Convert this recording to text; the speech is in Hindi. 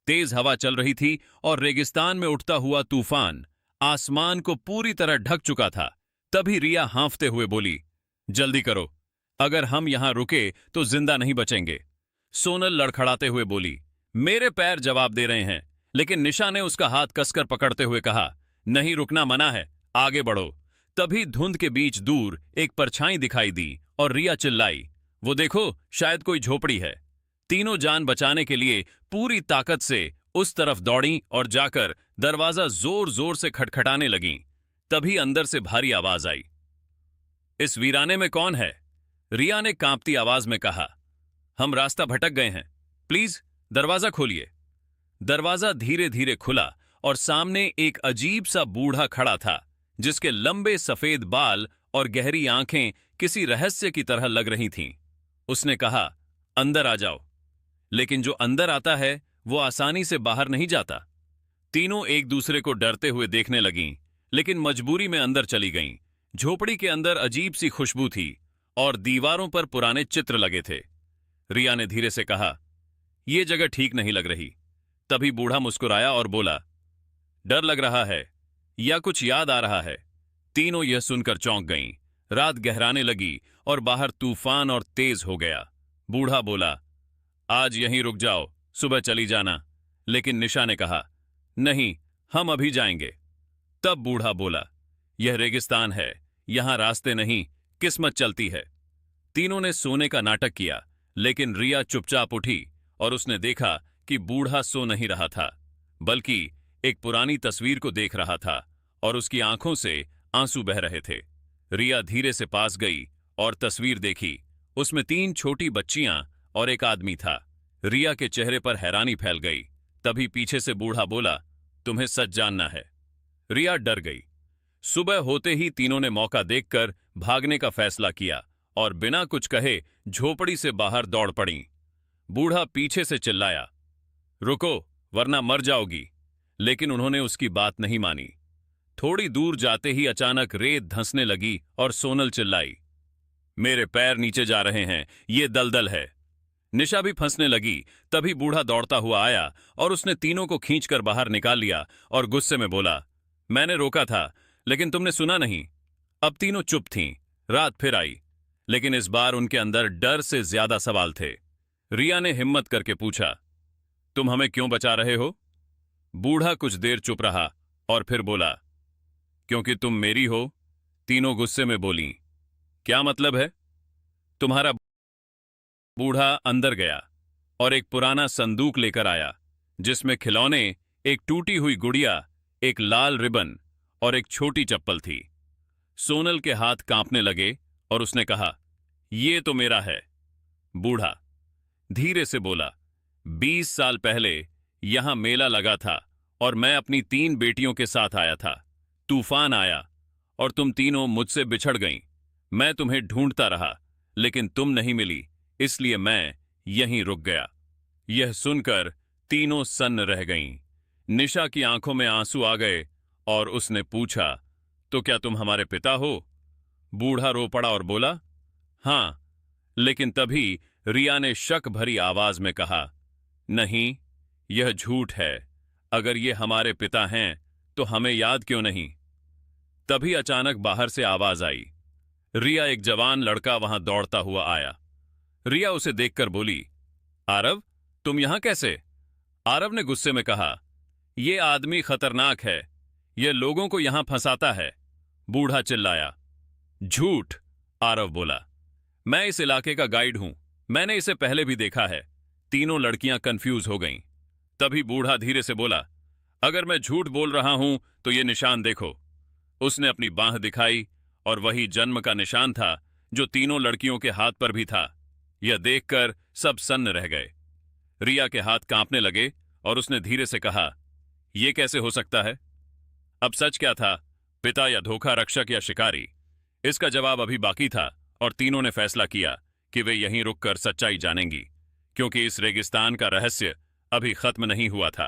तेज हवा चल रही थी और रेगिस्तान में उठता हुआ तूफान आसमान को पूरी तरह ढक चुका था। तभी रिया हांफते हुए बोली, जल्दी करो, अगर हम यहां रुके तो जिंदा नहीं बचेंगे। सोनल लड़खड़ाते हुए बोली, मेरे पैर जवाब दे रहे हैं। लेकिन निशा ने उसका हाथ कसकर पकड़ते हुए कहा, नहीं, रुकना मना है, आगे बढ़ो। तभी धुंध के बीच दूर एक परछाई दिखाई दी और रिया चिल्लाई, वो देखो, शायद कोई झोपड़ी है। तीनों जान बचाने के लिए पूरी ताकत से उस तरफ दौड़ीं और जाकर दरवाजा जोर जोर से खटखटाने लगीं। तभी अंदर से भारी आवाज आई, इस वीराने में कौन है? रिया ने कांपती आवाज में कहा, हम रास्ता भटक गए हैं, प्लीज दरवाजा खोलिए। दरवाजा धीरे धीरे खुला और सामने एक अजीब सा बूढ़ा खड़ा था, जिसके लंबे सफेद बाल और गहरी आंखें किसी रहस्य की तरह लग रही थीं। उसने कहा, अंदर आ जाओ। लेकिन जो अंदर आता है वो आसानी से बाहर नहीं जाता। तीनों एक दूसरे को डरते हुए देखने लगीं, लेकिन मजबूरी में अंदर चली गईं। झोपड़ी के अंदर अजीब सी खुशबू थी और दीवारों पर पुराने चित्र लगे थे। रिया ने धीरे से कहा, यह जगह ठीक नहीं लग रही। तभी बूढ़ा मुस्कुराया और बोला, डर लग रहा है या कुछ याद आ रहा है? तीनों यह सुनकर चौंक गईं। रात गहराने लगी और बाहर तूफान और तेज हो गया। बूढ़ा बोला, आज यहीं रुक जाओ, सुबह चली जाना। लेकिन निशा ने कहा, नहीं, हम अभी जाएंगे। तब बूढ़ा बोला, यह रेगिस्तान है, यहां रास्ते नहीं, किस्मत चलती है। तीनों ने सोने का नाटक किया, लेकिन रिया चुपचाप उठी और उसने देखा कि बूढ़ा सो नहीं रहा था, बल्कि एक पुरानी तस्वीर को देख रहा था और उसकी आंखों से आंसू बह रहे थे। रिया धीरे से पास गई और तस्वीर देखी। उसमें 3 छोटी बच्चियां और एक आदमी था। रिया के चेहरे पर हैरानी फैल गई। तभी पीछे से बूढ़ा बोला, तुम्हें सच जानना है? रिया डर गई। सुबह होते ही तीनों ने मौका देखकर भागने का फैसला किया और बिना कुछ कहे झोपड़ी से बाहर दौड़ पड़ीं। बूढ़ा पीछे से चिल्लाया, रुको, वरना मर जाओगी। लेकिन उन्होंने उसकी बात नहीं मानी। थोड़ी दूर जाते ही अचानक रेत धंसने लगी और सोनल चिल्लाई, मेरे पैर नीचे जा रहे हैं, ये दलदल है। निशा भी फंसने लगी। तभी बूढ़ा दौड़ता हुआ आया और उसने तीनों को खींचकर बाहर निकाल लिया और गुस्से में बोला, मैंने रोका था, लेकिन तुमने सुना नहीं। अब तीनों चुप थीं। रात फिर आई, लेकिन इस बार उनके अंदर डर से ज्यादा सवाल थे। रिया ने हिम्मत करके पूछा, तुम हमें क्यों बचा रहे हो? बूढ़ा कुछ देर चुप रहा और फिर बोला, क्योंकि तुम मेरी हो। तीनों गुस्से में बोलीं, क्या मतलब है तुम्हारा? बूढ़ा अंदर गया और एक पुराना संदूक लेकर आया, जिसमें खिलौने, एक टूटी हुई गुड़िया, एक लाल रिबन और एक छोटी चप्पल थी। सोनल के हाथ कांपने लगे और उसने कहा, ये तो मेरा है। बूढ़ा धीरे से बोला, 20 साल पहले यहां मेला लगा था और मैं अपनी 3 बेटियों के साथ आया था। तूफान आया और तुम तीनों मुझसे बिछड़ गईं। मैं तुम्हें ढूंढता रहा, लेकिन तुम नहीं मिली, इसलिए मैं यहीं रुक गया। यह सुनकर तीनों सन्न रह गईं। निशा की आंखों में आंसू आ गए और उसने पूछा, तो क्या तुम हमारे पिता हो? बूढ़ा रो पड़ा और बोला, हां। लेकिन तभी रिया ने शक भरी आवाज में कहा, नहीं, यह झूठ है। अगर ये हमारे पिता हैं तो हमें याद क्यों नहीं? तभी अचानक बाहर से आवाज आई। रिया, एक जवान लड़का वहां दौड़ता हुआ आया। रिया उसे देखकर बोली, आरव, तुम यहां कैसे? आरव ने गुस्से में कहा, यह आदमी खतरनाक है, यह लोगों को यहां फंसाता है। बूढ़ा चिल्लाया, झूठ। आरव बोला, मैं इस इलाके का गाइड हूं, मैंने इसे पहले भी देखा है। तीनों लड़कियां कंफ्यूज हो गईं। तभी बूढ़ा धीरे से बोला, अगर मैं झूठ बोल रहा हूं तो ये निशान देखो। उसने अपनी बांह दिखाई और वही जन्म का निशान था जो तीनों लड़कियों के हाथ पर भी था। यह देखकर सब सन्न रह गए। रिया के हाथ कांपने लगे और उसने धीरे से कहा, यह कैसे हो सकता है? अब सच क्या था, पिता या धोखा, रक्षक या शिकारी? इसका जवाब अभी बाकी था और तीनों ने फैसला किया कि वे यहीं रुककर सच्चाई जानेंगी, क्योंकि इस रेगिस्तान का रहस्य अभी खत्म नहीं हुआ था।